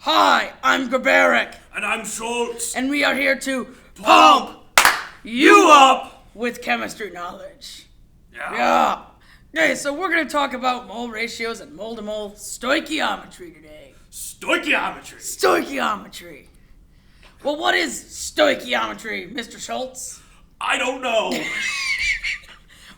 Hi, I'm Gabaric, And I'm Schultz. and we are here to Pump you up with chemistry knowledge. Yeah. Yeah. Okay, so we're going to talk about mole ratios and mole-to-mole stoichiometry today. Stoichiometry. Stoichiometry. Well, what is stoichiometry, Mr. Schultz? I don't know.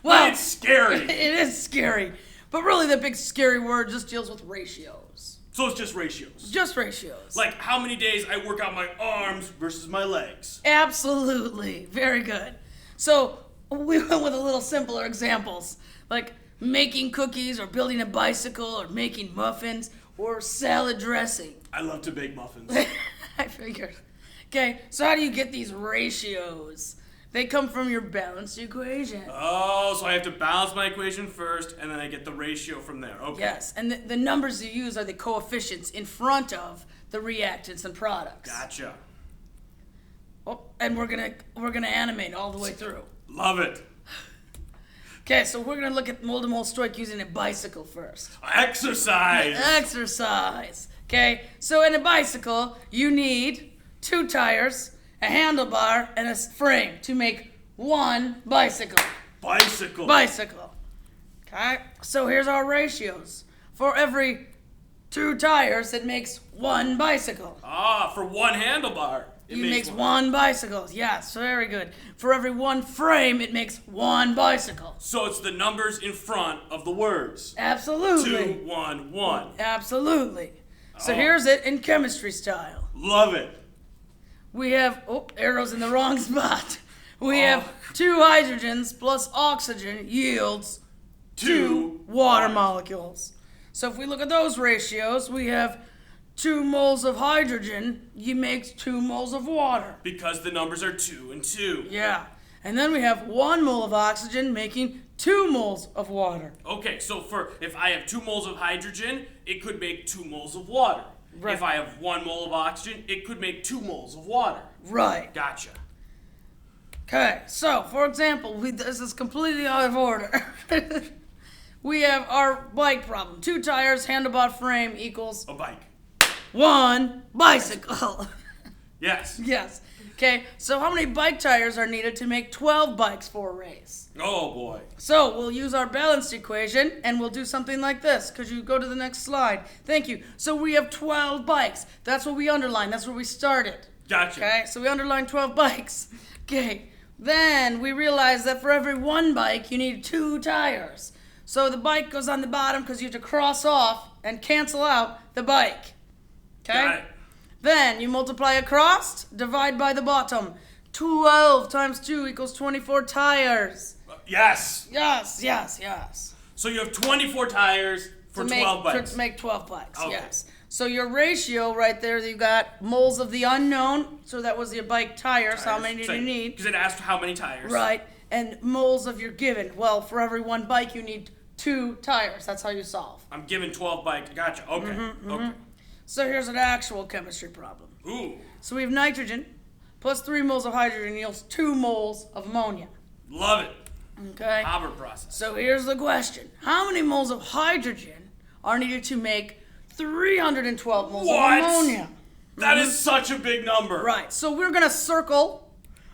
Well, It's scary. it is scary, but really the big scary word just deals with ratios. So it's just ratios. Just ratios. Like how many days I work out my arms versus my legs. Absolutely. Very good. So we went with a little simpler examples, like making cookies or building a bicycle or making muffins or salad dressing. I love to bake muffins. I figured. Okay, so how do you get these ratios? They come from your balanced equation. Oh, so I have to balance my equation first, and then I get the ratio from there. Okay. Yes, and the numbers you use are the coefficients in front of the reactants and products. Gotcha. Oh, and we're gonna animate all the way through. Love it. Okay, so we're gonna look at mole-to-mole stoich using a bicycle first. Exercise. Exercise. Okay, so in a bicycle, you need 2 tires, a handlebar, and a frame to make one bicycle. Bicycle. Bicycle. Okay, so here's our ratios. For every 2 tires, it makes 1 bicycle. For one handlebar. It makes one bicycle. Yes, very good. For every 1 frame, it makes 1 bicycle. So it's the numbers in front of the words. Absolutely. 2, 1, 1. Absolutely. So Oh. here's it in chemistry style. Love it. We have, arrows in the wrong spot. We have 2 hydrogens plus oxygen yields 2 water molecules. So if we look at those ratios, we have 2 moles of hydrogen, makes 2 moles of water. Because the numbers are 2 and 2. Yeah. And then we have 1 mole of oxygen making 2 moles of water. Okay, so if I have 2 moles of hydrogen, it could make 2 moles of water. Right. If I have 1 mole of oxygen, it could make 2 moles of water. Right. Gotcha. Okay, so for example, this is completely out of order. We have our bike problem. 2 tires, handlebar frame equals A bike. 1 bicycle. Yes. Yes. Okay, so how many bike tires are needed to make 12 bikes for a race? Oh boy. So we'll use our balanced equation and we'll do something like this. Could you go to the next slide? Thank you. So we have 12 bikes. That's what we underlined. That's where we started. Gotcha. Okay, so we underlined 12 bikes. Okay, then we realized that for every 1 bike, you need 2 tires. So the bike goes on the bottom because you have to cross off and cancel out the bike. Okay? Got it. Then you multiply across, divide by the bottom. 12 times 2 equals 24 tires. Yes. Yes, yes, yes. So you have 24 tires for 12 bikes. To make 12 bikes, Okay. yes. So your ratio right there, you got moles of the unknown. So that was your bike tires. How many did you need? Because it asked how many tires. Right. And moles of your given. Well, for every 1 bike, you need 2 tires. That's how you solve. I'm given 12 bikes. Gotcha. Okay. Okay. So here's an actual chemistry problem. Ooh. So we have nitrogen plus 3 moles of hydrogen yields 2 moles of ammonia. Love it. Okay? Haber process. So here's the question. How many moles of hydrogen are needed to make 312 moles What? of ammonia? That is such a big number. Right. So we're going to circle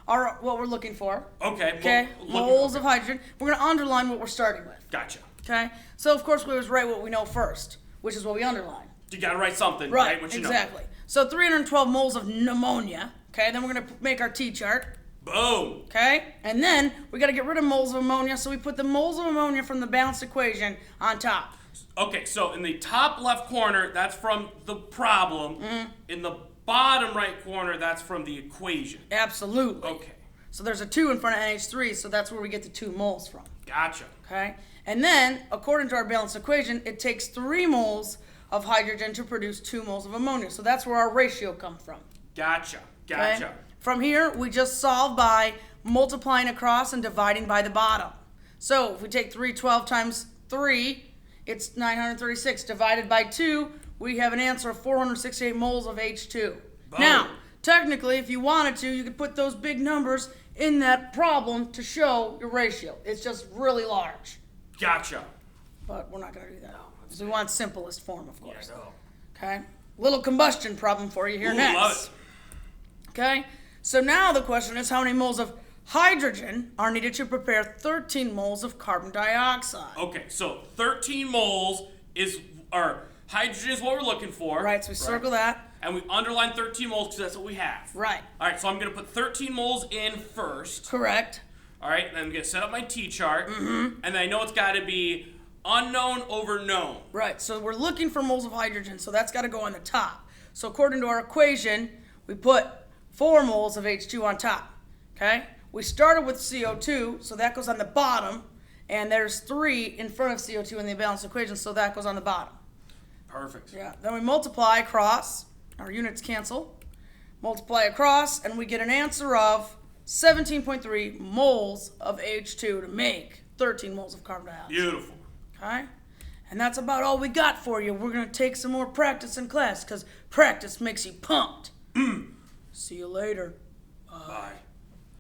what we're looking for. Okay. Okay? Moles of hydrogen. We're going to underline what we're starting with. Gotcha. Okay? So of course we always write what we know first, which is what we underline. You gotta write something, Right, What you exactly. So 312 moles of ammonia. Okay, then we're going to make our T-chart. know. Boom. Okay? And then we got to get rid of moles of ammonia, so we put the moles of ammonia from the balanced equation on top. Okay, so in the top left corner, that's from the problem. In the bottom right corner, that's from the equation. Absolutely. Okay. So there's a 2 in front of NH3, so that's where we get the 2 moles from. Gotcha. Okay? And then, according to our balanced equation, it takes 3 moles of hydrogen to produce 2 moles of ammonia. So that's where our ratio comes from. Gotcha. Okay? Gotcha. From here, we just solve by multiplying across and dividing by the bottom. So if we take 312 times 3, it's 936. Divided by 2, we have an answer of 468 moles of H2. Boom. Now, technically, if you wanted to, you could put those big numbers in that problem to show your ratio. It's just really large. Gotcha. But we're not going to do that. Because we want simplest form, of course. Yeah, no. Okay? little combustion problem for you here Ooh, next. love Okay, so now the question is how many moles of hydrogen are needed to prepare 13 moles of carbon dioxide? it. Okay, so 13 moles or hydrogen is what we're looking for. Right, so we circle that. And we underline 13 moles because that's what we have. Right. All right, so I'm going to put 13 moles in first. Correct. All right, and I'm going to set up my T-chart. Mm-hmm. And then I know it's got to be unknown over known. Right, so we're looking for moles of hydrogen, so that's got to go on the top. So according to our equation, we put 4 moles of H2 on top, okay? We started with CO2, so that goes on the bottom, and there's 3 in front of CO2 in the balanced equation, so that goes on the bottom. Perfect. Yeah, then we multiply across, our units cancel, multiply across, and we get an answer of 17.3 moles of H2 to make 13 moles of carbon dioxide. Beautiful. Okay? And that's about all we got for you. We're going to take some more practice in class because practice makes you pumped. See you later. Bye.